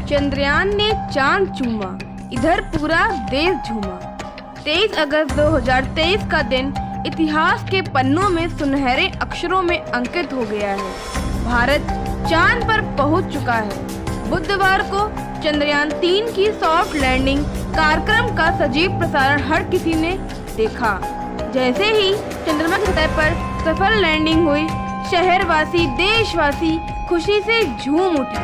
चंद्रयान ने चांद चूमा, इधर पूरा देश झूमा। 23 अगस्त 2023 का दिन इतिहास के पन्नों में सुनहरे अक्षरों में अंकित हो गया है। भारत चांद पर पहुंच चुका है। बुधवार को चंद्रयान 3 की सॉफ्ट लैंडिंग कार्यक्रम का सजीव प्रसारण हर किसी ने देखा। जैसे ही चंद्रमा की सतह पर सफल लैंडिंग हुई, शहरवासी, देशवासी खुशी से झूम उठे।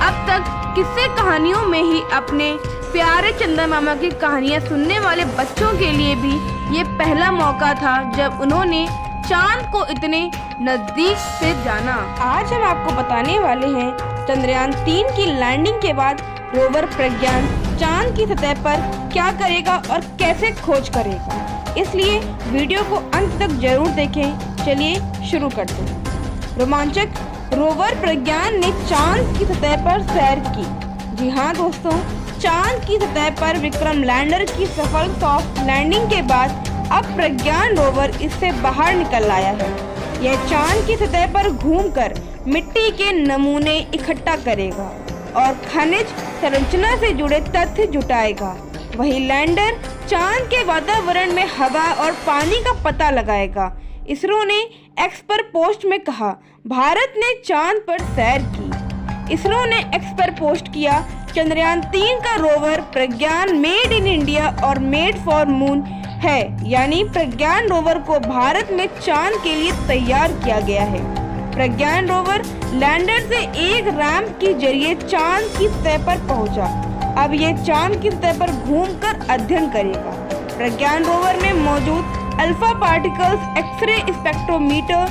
अब तक किस्से कहानियों में ही अपने प्यारे चंदा मामा की कहानियां सुनने वाले बच्चों के लिए भी ये पहला मौका था जब उन्होंने चांद को इतने नजदीक से जाना। आज हम आपको बताने वाले हैं चंद्रयान 3 की लैंडिंग के बाद रोवर प्रज्ञान चांद की सतह पर क्या करेगा और कैसे खोज करेगा। इसलिए वीडियो को अंत तक जरूर देखें। चलिए शुरू करते हैं। रोमांचक रोवर प्रज्ञान ने चांद की सतह पर सैर की। जी हाँ दोस्तों, चांद की सतह पर विक्रम लैंडर की सफल सॉफ्ट लैंडिंग के बाद अब प्रज्ञान रोवर इससे बाहर निकल आया है। यह चांद की सतह पर घूमकर मिट्टी के नमूने इकट्ठा करेगा और खनिज संरचना से जुड़े तथ्य जुटाएगा। वही लैंडर चांद के वातावरण में हवा और पानी का पता लगाएगा। इसरो ने एक्स पर पोस्ट में कहा, भारत ने चांद पर सैर की। इसरो ने एक्स पर पोस्ट किया, चंद्रयान 3 का rover Pragyan made in India और मेड फॉर मून है, यानी प्रज्ञान रोवर को भारत में चांद के लिए तैयार किया गया है। प्रज्ञान रोवर लैंडर से एक रैंप के जरिए चांद की सतह पर पहुंचा। अब ये चांद की सतह पर घूमकर अध्ययन करेगा। प्रज्ञान रोवर में मौजूद अल्फा पार्टिकल्स एक्सरे स्पेक्ट्रोमीटर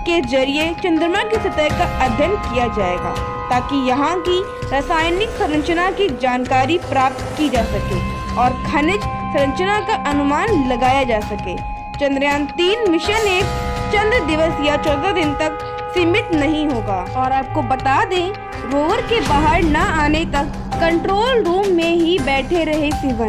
के जरिए चंद्रमा की सतह का अध्ययन किया जाएगा ताकि यहाँ की रासायनिक संरचना की जानकारी प्राप्त की जा सके और खनिज संरचना का अनुमान लगाया जा सके। चंद्रयान 3 मिशन एक चंद्र दिवस या 14 दिन तक सीमित नहीं होगा। और आपको बता दें, रोवर के बाहर न आने तक कंट्रोल रूम में ही बैठे रहे सिवन।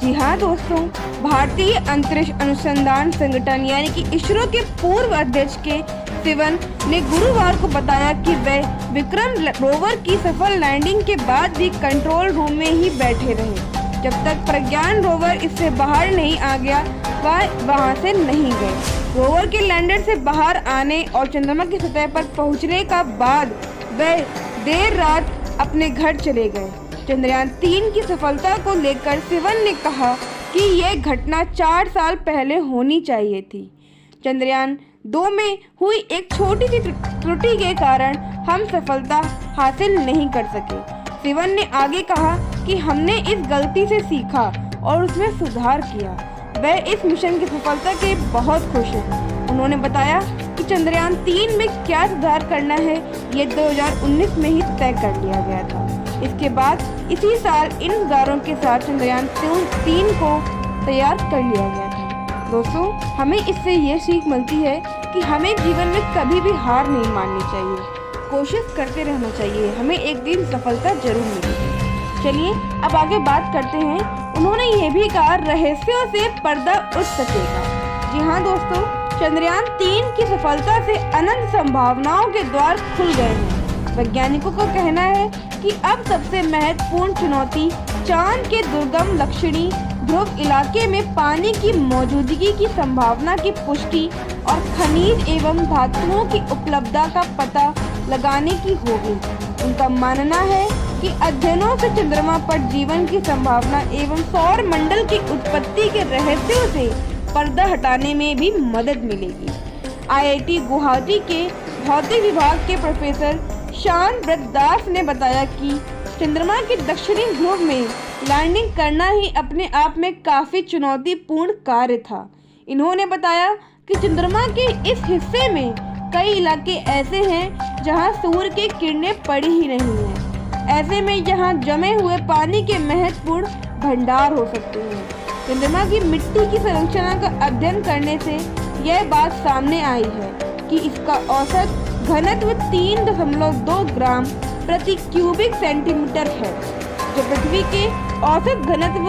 जी हाँ दोस्तों, भारतीय अंतरिक्ष अनुसंधान संगठन यानी कि इसरो के पूर्व अध्यक्ष के सिवन ने गुरुवार को बताया कि वह विक्रम रोवर की सफल लैंडिंग के बाद भी कंट्रोल रूम में ही बैठे रहे। जब तक प्रज्ञान रोवर इससे बाहर नहीं आ गया, वह वहां से नहीं गए। रोवर के लैंडर से बाहर आने और चंद्रमा की सतह पर पहुंचने का बाद वह देर रात अपने घर चले गए। चंद्रयान 3 की सफलता को लेकर सिवन ने कहा कि यह घटना 4 साल पहले होनी चाहिए थी। चंद्रयान 2 में हुई एक छोटी सी त्रुटि के कारण हम सफलता हासिल नहीं कर सके। सिवन ने आगे कहा कि हमने इस गलती से सीखा और उसमें सुधार किया। वह इस मिशन की सफलता के बहुत खुश हैं। उन्होंने बताया कि चंद्रयान 3 में क्या सुधार करना है, ये 2019 में ही तय कर लिया गया था। इसके बाद इसी साल इन सुधारों के साथ चंद्रयान 3 को तैयार कर लिया गया था। दोस्तों, हमें इससे ये सीख मिलती है कि हमें जीवन में कभी भी हार नहीं माननी चाहिए, कोशिश करते रहना चाहिए। हमें एक दिन सफलता जरूर मिलेगी। चलिए अब आगे बात करते हैं। उन्होंने ये भी कहा, रहस्यों से पर्दा उठ सकेगा। जी हाँ दोस्तों, चंद्रयान 3 की सफलता से अनंत संभावनाओं के द्वार खुल गए हैं। वैज्ञानिकों का कहना है कि अब सबसे महत्वपूर्ण चुनौती चांद के दुर्गम दक्षिणी ध्रुव इलाके में पानी की मौजूदगी की संभावना की पुष्टि और खनिज एवं धातुओं की उपलब्धता का पता लगाने की होगी। उनका मानना है कि अध्ययनों से चंद्रमा पर जीवन की संभावना एवं सौर मंडल की उत्पत्ति के रहस्यों से पर्दा हटाने में भी मदद मिलेगी। IIT गुवाहाटी के भौतिक विभाग के प्रोफेसर शान ब्रतदास ने बताया कि चंद्रमा के दक्षिणी ध्रुव में लैंडिंग करना ही अपने आप में काफी चुनौतीपूर्ण कार्य था। इन्होंने बताया कि चंद्रमा के इस हिस्से में कई इलाके ऐसे हैं जहां सूर्य की किरणें पड़ी ही नहीं हैं। ऐसे में यहाँ जमे हुए पानी के महत्वपूर्ण भंडार हो सकते हैं। चंद्रमा की मिट्टी की संरचना का अध्ययन करने से यह बात सामने आई है कि इसका औसत घनत्व 3.2 ग्राम प्रति क्यूबिक सेंटीमीटर है, जो पृथ्वी के औसत घनत्व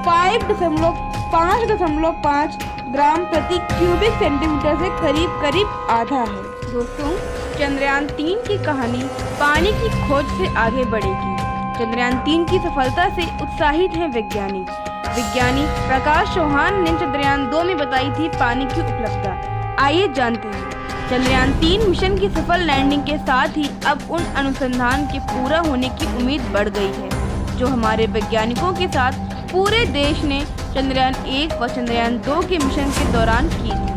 5.5 ग्राम प्रति क्यूबिक सेंटीमीटर से करीब करीब आधा है। दोस्तों, चंद्रयान 3 की कहानी पानी की खोज से आगे बढ़ेगी। चंद्रयान 3 की सफलता से उत्साहित हैं वैज्ञानिक। विज्ञानी प्रकाश चौहान ने चंद्रयान 2 में बताई थी पानी की उपलब्धता। आइए जानते हैं। चंद्रयान 3 मिशन की सफल लैंडिंग के साथ ही अब उन अनुसंधान के पूरा होने की उम्मीद बढ़ गई है जो हमारे वैज्ञानिकों के साथ पूरे देश ने चंद्रयान 1 व चंद्रयान 2 के मिशन के दौरान की थी।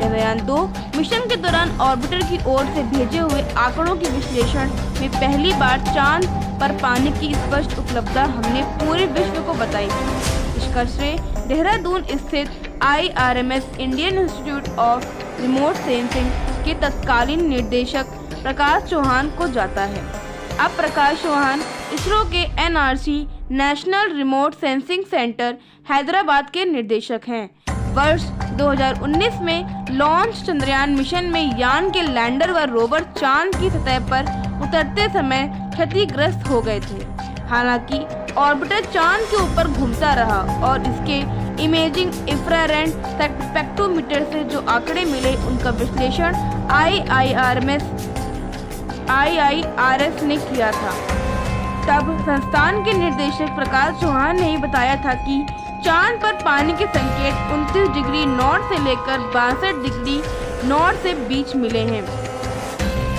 चंद्रयान 2 मिशन के दौरान ऑर्बिटर की ओर से भेजे हुए आंकड़ों के विश्लेषण में पहली बार चांद पर पानी की स्पष्ट उपलब्धता हमने पूरे विश्व को बताई थी। इसका श्रेय देहरादून स्थित IRMS Indian institute of remote sensing के तत्कालीन निदेशक प्रकाश चौहान को जाता है। अब प्रकाश चौहान इसरो के NRC national remote sensing centre Hyderabad के निर्देशक हैं। वर्ष 2019 में लॉन्च चंद्रयान मिशन में यान के लैंडर व रोवर चांद की सतह पर उतरते समय क्षतिग्रस्त हो गए थे। हालांकि ऑर्बिटर चांद के ऊपर घूमता रहा और इसके इमेजिंग इंफ्रारेड स्पेक्ट्रोमीटर से जो आंकड़े मिले उनका विश्लेषण IIRS ने किया था। तब संस्थान के निदेशक प्रकाश चौहान ने बताया था कि चांद पर पानी के संकेत 29 डिग्री नॉर्थ से लेकर 62 डिग्री नॉर्थ से बीच मिले हैं।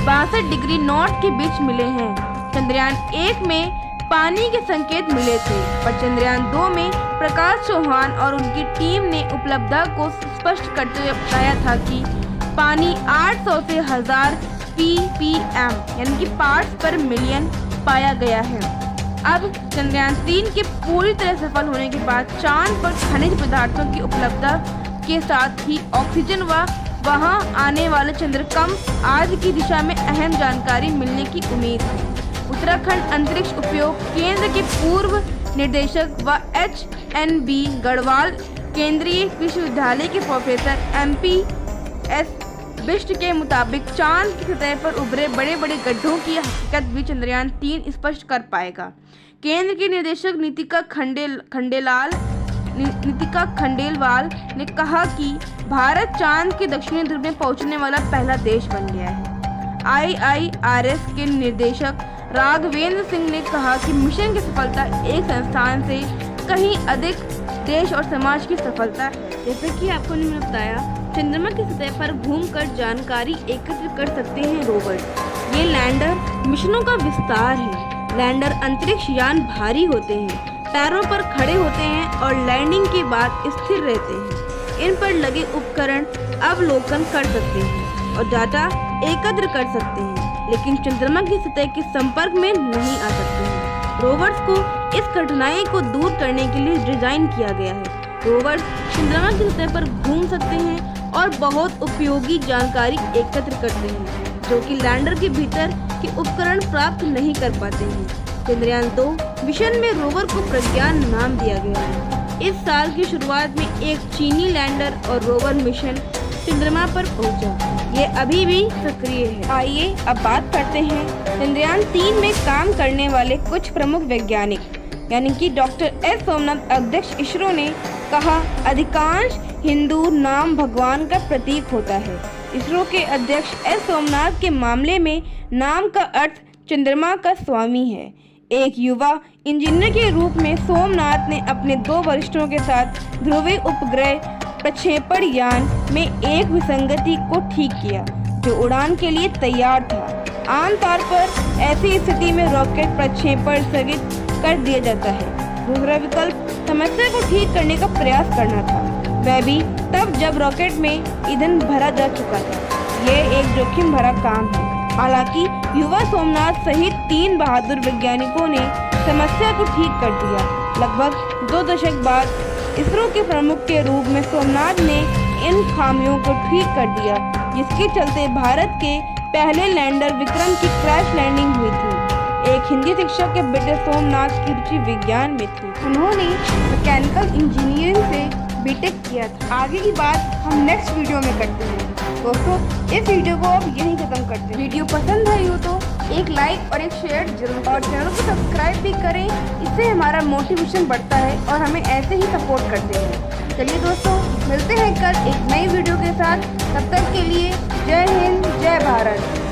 62 डिग्री नॉर्थ के बीच मिले हैं। चंद्रयान 1 में पानी के संकेत मिले थे, पर चंद्रयान 2 में प्रकाश चौहान और उनकी टीम ने उपलब्धता को स्पष्ट करते हुए बताया था कि पानी 800 से 1000 ppm यानी कि पार्ट्स पर मिलियन पाया गया है। अब चंद्रयान 3 के पूरी तरह सफल होने के बाद चांद पर खनिज पदार्थों की उपलब्धता के साथ ही ऑक्सीजन व वहां आने वाले चंद्रकंप आदि की दिशा में अहम जानकारी मिलने की उम्मीद है। उत्तराखंड अंतरिक्ष उपयोग केंद्र के पूर्व निदेशक व HNB गढ़वाल केंद्रीय विश्वविद्यालय के प्रोफेसर MP.S. बिष्ट के मुताबिक चांद की सतह पर उभरे बड़े बड़े गड्ढों की हकीकत भी चंद्रयान 3 स्पष्ट कर पाएगा। केंद्र के निदेशक नीतिका खंडेलवाल ने कहा कि भारत चांद के दक्षिणी ध्रुव में पहुंचने वाला पहला देश बन गया है। IIRS के निदेशक राघवेंद्र सिंह ने कहा कि मिशन की सफलता एक संस्थान से कहीं अधिक देश और समाज की सफलता है। जैसे कि आपको मैंने बताया, चंद्रमा की सतह पर घूमकर जानकारी एकत्र कर सकते हैं रोवर। ये लैंडर मिशनों का विस्तार है। लैंडर अंतरिक्ष यान भारी होते हैं, पैरों पर खड़े होते हैं और लैंडिंग के बाद स्थिर रहते हैं। इन पर लगे उपकरण अवलोकन कर सकते हैं और डाटा एकत्र कर सकते हैं, लेकिन चंद्रमा की सतह के संपर्क में नहीं आ सकते हैं। रोवर्स को इस कठिनाई को दूर करने के लिए डिजाइन किया गया है। रोवर्स चंद्रमा की सतह पर घूम सकते हैं और बहुत उपयोगी जानकारी एकत्र करते हैं, जो कि लैंडर के भीतर के उपकरण प्राप्त नहीं कर पाते हैं। चंद्रयान 2 मिशन में रोवर को प्रज्ञान नाम दिया गया है। इस साल की शुरुआत में एक चीनी लैंडर और रोवर मिशन चंद्रमा पर पहुंचा। ये अभी भी सक्रिय है। आइए अब बात करते हैं चंद्रयान 3 में काम करने वाले कुछ प्रमुख वैज्ञानिक, यानी कि डॉक्टर S. सोमनाथ, अध्यक्ष इसरो ने कहा, अधिकांश हिंदू नाम भगवान का प्रतीक होता है। इसरो के अध्यक्ष S. सोमनाथ के मामले में नाम का अर्थ चंद्रमा का स्वामी है। एक युवा इंजीनियर के रूप में सोमनाथ ने अपने 2 वरिष्ठों के साथ ध्रुवीय उपग्रह प्रक्षेपण यान में एक विसंगति को ठीक किया जो उड़ान के लिए तैयार था। आमतौर पर ऐसी स्थिति में रॉकेट प्रक्षेपण स्थगित कर दिया जाता है। दूसरा विकल्प समस्या को ठीक करने का प्रयास करना था, वह भी तब जब रॉकेट में ईंधन भरा जा चुका था। यह एक जोखिम भरा काम है। हालांकि युवा सोमनाथ सहित 3 बहादुर वैज्ञानिकों ने समस्या को ठीक कर दिया। लगभग 2 दशक बाद इसरो के प्रमुख के रूप में सोमनाथ ने इन खामियों को ठीक कर दिया, जिसके चलते भारत के पहले लैंडर विक्रम की क्रैश लैंडिंग हुई थी। एक हिंदी शिक्षक के बेटे सोमनाथ की रुचि विज्ञान में थी। उन्होंने मैकेनिकल इंजीनियरिंग से बीटेक किया था। आगे की बात हम नेक्स्ट वीडियो में करते हैं। दोस्तों, इस वीडियो को अब यहीं खत्म करते हैं। वीडियो पसंद आई हो तो एक लाइक और एक शेयर जरूर, और चैनल को सब्सक्राइब भी करें। इससे हमारा मोटिवेशन बढ़ता है और हमें ऐसे ही सपोर्ट करते हैं। चलिए दोस्तों, मिलते हैं कल एक नई वीडियो के साथ। तब तक के लिए जय हिंद, जय भारत।